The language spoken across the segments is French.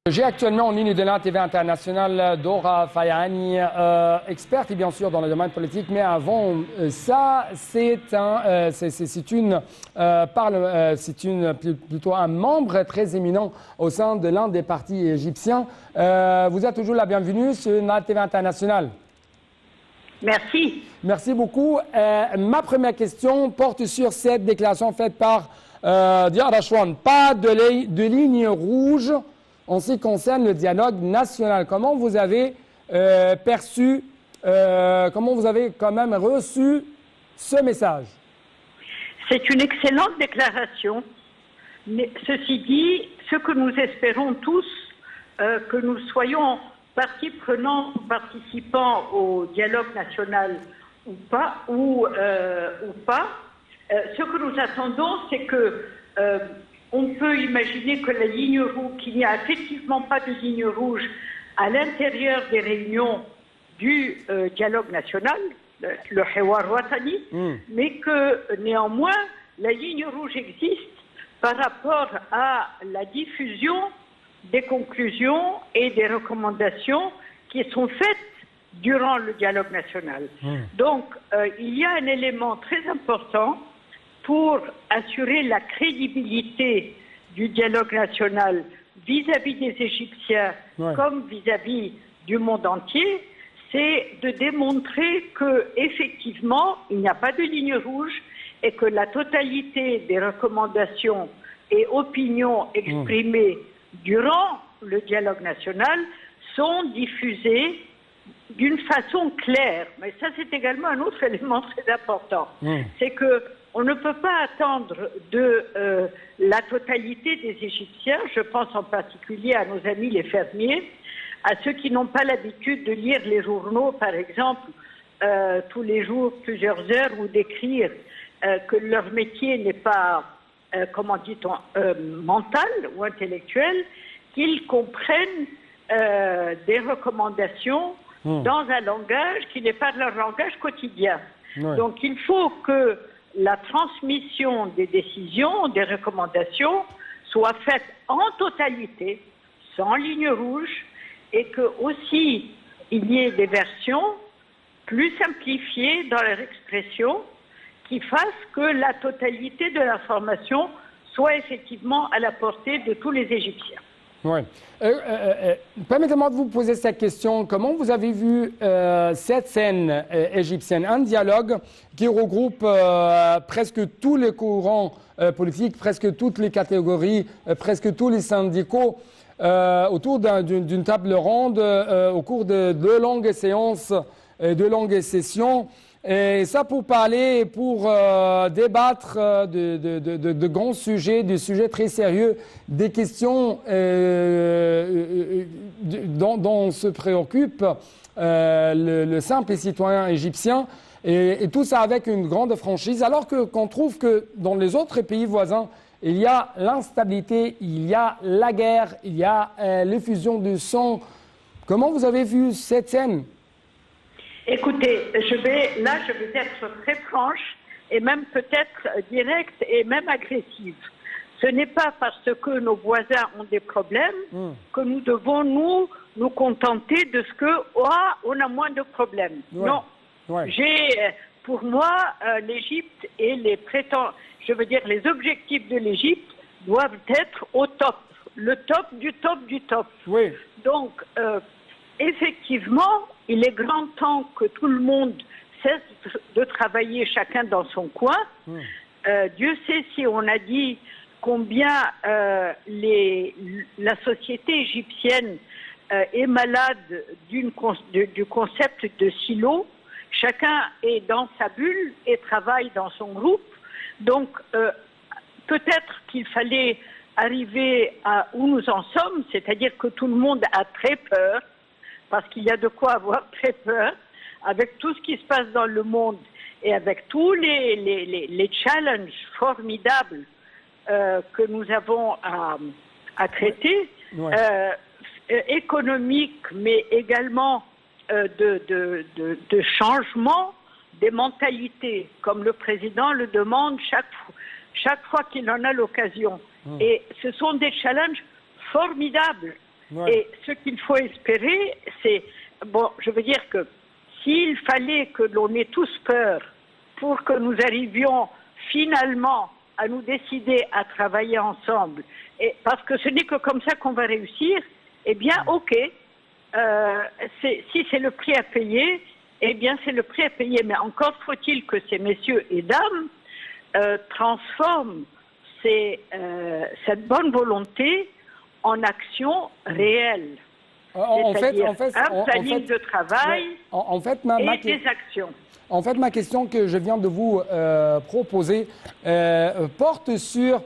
J'ai actuellement en ligne de la TV internationale Dora Fayani, experte et bien sûr dans le domaine politique, mais avant ça, plutôt un membre très éminent au sein de l'un des partis égyptiens. Vous êtes toujours la bienvenue sur la TV internationale. Merci. Merci beaucoup. Ma première question porte sur cette déclaration faite par Diar Rachouane. Pas de ligne rouge en ce qui concerne le dialogue national. Comment vous avez comment vous avez quand même reçu ce message? C'est une excellente déclaration. Mais, ceci dit, ce que nous espérons tous, que nous soyons partie prenante, participants au dialogue national ou pas, ce que nous attendons, c'est que on peut imaginer que la ligne rouge, qu'il n'y a effectivement pas de ligne rouge à l'intérieur des réunions du dialogue national, le Hiwar Watani, mais que néanmoins la ligne rouge existe par rapport à la diffusion des conclusions et des recommandations qui sont faites durant le dialogue national. Donc, il y a un élément très important pour assurer la crédibilité du dialogue national vis-à-vis des Égyptiens comme vis-à-vis du monde entier, c'est de démontrer qu'effectivement, il n'y a pas de ligne rouge et que la totalité des recommandations et opinions exprimées durant le dialogue national sont diffusées d'une façon claire. Mais ça, c'est également un autre élément très important. C'est qu'on ne peut pas attendre de la totalité des Égyptiens, je pense en particulier à nos amis les fermiers, à ceux qui n'ont pas l'habitude de lire les journaux, par exemple, tous les jours, plusieurs heures, ou d'écrire que leur métier n'est pas, comment dit-on, mental ou intellectuel, qu'ils comprennent des recommandations dans un langage qui n'est pas leur langage quotidien. Donc il faut que la transmission des décisions, des recommandations, soit faite en totalité, sans ligne rouge, et que aussi il y ait des versions plus simplifiées dans leur expression qui fassent que la totalité de l'information soit effectivement à la portée de tous les Égyptiens. Oui. Permettez-moi de vous poser cette question. Comment vous avez vu cette scène égyptienne? Un dialogue qui regroupe presque tous les courants politiques, presque toutes les catégories, presque tous les syndicats autour d'une table ronde au cours de deux longues séances, deux longues sessions. Et ça pour parler, pour débattre de grands sujets, de sujets très sérieux, des questions dont se préoccupe le simple citoyen égyptien, et tout ça avec une grande franchise, alors qu'on trouve que dans les autres pays voisins, il y a l'instabilité, il y a la guerre, il y a l'effusion du sang. Comment vous avez vu cette scène? Écoutez, je vais être très franche et même peut-être directe et même agressive. Ce n'est pas parce que nos voisins ont des problèmes que nous devons nous contenter de ce qu'on a moins de problèmes. Non. Pour moi, l'Égypte et les objectifs de l'Égypte doivent être au top. Le top du top du top. Donc, effectivement, il est grand temps que tout le monde cesse de travailler chacun dans son coin. Dieu sait si on a dit combien la société égyptienne est malade du concept de silo. Chacun est dans sa bulle et travaille dans son groupe. Donc, peut-être qu'il fallait arriver à où nous en sommes, c'est-à-dire que tout le monde a très peur, parce qu'il y a de quoi avoir très peur, avec tout ce qui se passe dans le monde et avec tous les challenges formidables que nous avons à traiter, économiques, mais également de changement des mentalités, comme le président le demande chaque fois qu'il en a l'occasion. Et ce sont des challenges formidables. Ouais. Et ce qu'il faut espérer, c'est, bon, je veux dire que s'il fallait que l'on ait tous peur pour que nous arrivions finalement à nous décider à travailler ensemble, et parce que ce n'est que comme ça qu'on va réussir, eh bien, ok, si c'est le prix à payer, eh bien, c'est le prix à payer. Mais encore faut-il que ces messieurs et dames transforment cette bonne volonté en action réelle. C'est-à-dire un planning de travail et des actions. En fait, ma question que je viens de vous proposer porte sur...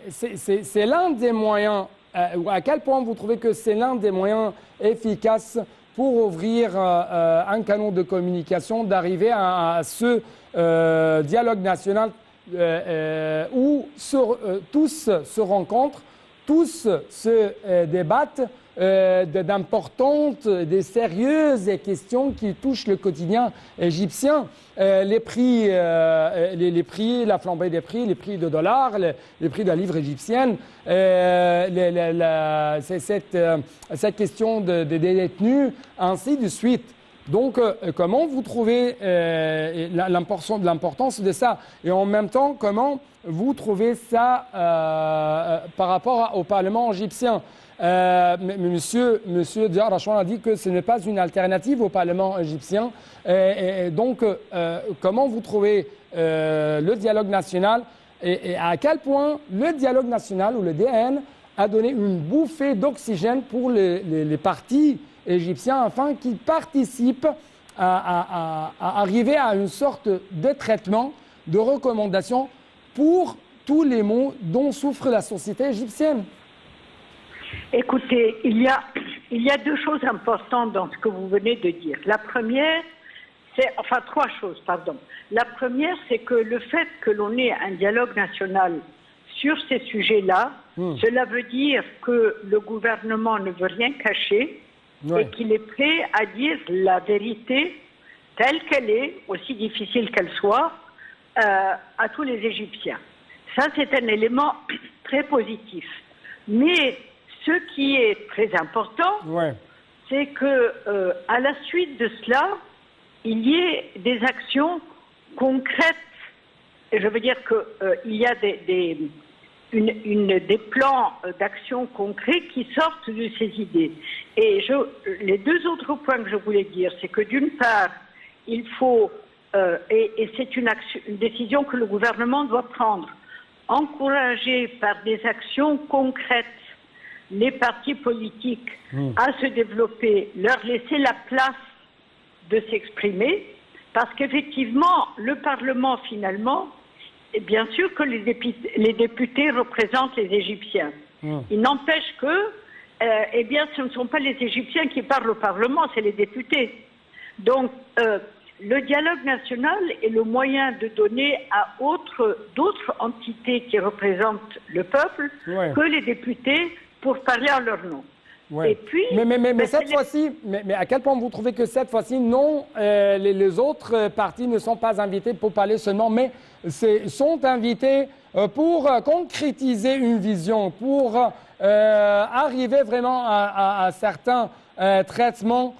c'est l'un des moyens, à quel point vous trouvez que c'est l'un des moyens efficaces pour ouvrir un canal de communication, d'arriver à ce dialogue national où tous se rencontrent, tous se débattent d'importantes, des sérieuses questions qui touchent le quotidien égyptien. Les prix, la flambée des prix, les prix de dollars, les prix de la livre égyptienne, cette question des détenus, ainsi de suite. Donc, comment vous trouvez l'importance de ça? Et en même temps, comment vous trouvez ça par rapport au Parlement égyptien? Monsieur Diar Rachouan a dit que ce n'est pas une alternative au Parlement égyptien. Et donc, comment vous trouvez le dialogue national et à quel point le dialogue national ou le DN a donné une bouffée d'oxygène pour les partis égyptiens afin qu'ils participent à arriver à une sorte de traitement, de recommandation pour tous les maux dont souffre la société égyptienne? Écoutez, il y a deux choses importantes dans ce que vous venez de dire. La première, trois choses, pardon. La première, c'est que le fait que l'on ait un dialogue national sur ces sujets-là, cela veut dire que le gouvernement ne veut rien cacher et qu'il est prêt à dire la vérité telle qu'elle est, aussi difficile qu'elle soit, à tous les Égyptiens. Ça, c'est un élément très positif. Mais ce qui est très important, c'est que à la suite de cela, il y ait des actions concrètes. Et je veux dire qu'il y a des plans d'action concrets qui sortent de ces idées. Et les deux autres points que je voulais dire, c'est que d'une part, il faut, et c'est une décision que le gouvernement doit prendre, encourager par des actions concrètes les partis politiques à se développer, leur laisser la place de s'exprimer, parce qu'effectivement, le Parlement, finalement, et bien sûr que les députés représentent les Égyptiens. Il n'empêche que, eh bien, ce ne sont pas les Égyptiens qui parlent au Parlement, c'est les députés. Donc, le dialogue national est le moyen de donner à d'autres entités qui représentent le peuple que les députés pour parler en leur nom. Et puis, mais cette fois-ci, mais à quel point vous trouvez que cette fois-ci, non, les autres partis ne sont pas invités pour parler seulement, mais sont invités pour concrétiser une vision, pour arriver vraiment à certains traitements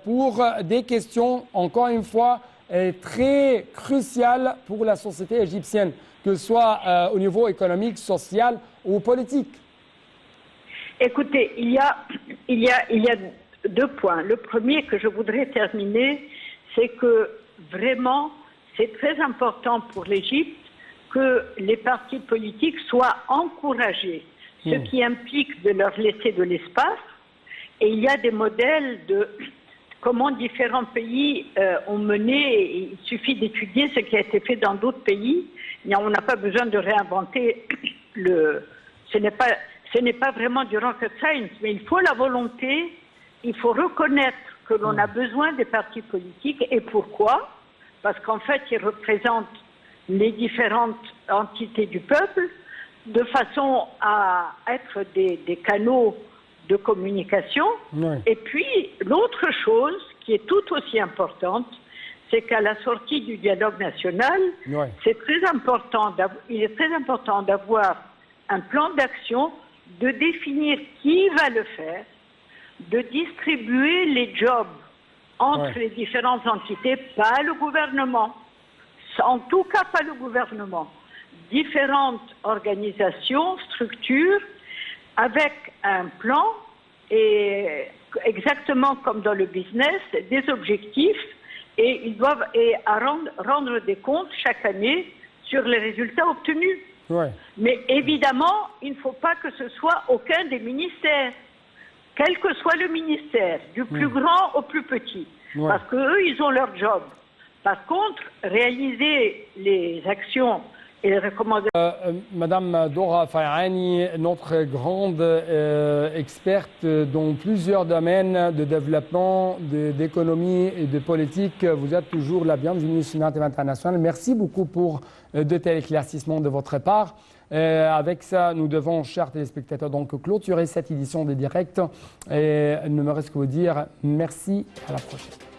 pour des questions, encore une fois, très cruciales pour la société égyptienne, que ce soit au niveau économique, social ou politique? Écoutez, il y a deux points. Le premier que je voudrais terminer, c'est que vraiment, c'est très important pour l'Égypte que les partis politiques soient encouragés, ce qui implique de leur laisser de l'espace. Et il y a des modèles de comment différents pays ont mené, et il suffit d'étudier ce qui a été fait dans d'autres pays. On n'a pas besoin de réinventer ce n'est pas vraiment du rocket science, mais il faut la volonté, il faut reconnaître que l'on a besoin des partis politiques. Et pourquoi? Parce qu'en fait, ils représentent les différentes entités du peuple de façon à être des canaux de communication. Et puis, l'autre chose qui est tout aussi importante, c'est qu'à la sortie du dialogue national, il est très important d'avoir un plan d'action de définir qui va le faire, de distribuer les jobs entre les différentes entités, pas le gouvernement, en tout cas pas le gouvernement, différentes organisations, structures, avec un plan et exactement comme dans le business, des objectifs et ils doivent rendre des comptes chaque année sur les résultats obtenus. Ouais. Mais évidemment, il ne faut pas que ce soit aucun des ministères, quel que soit le ministère, du plus grand au plus petit, parce qu'eux, ils ont leur job. Par contre, réaliser les actions et les recommandations... Madame Dora Fayani, notre grande experte dans plusieurs domaines de développement, d'économie et de politique, vous êtes toujours la bienvenue sur Net International. Merci beaucoup pour de tels éclaircissements de votre part. Avec ça, nous devons, chers téléspectateurs, donc clôturer cette édition de Direct. Et il ne me reste que vous dire merci, à la prochaine.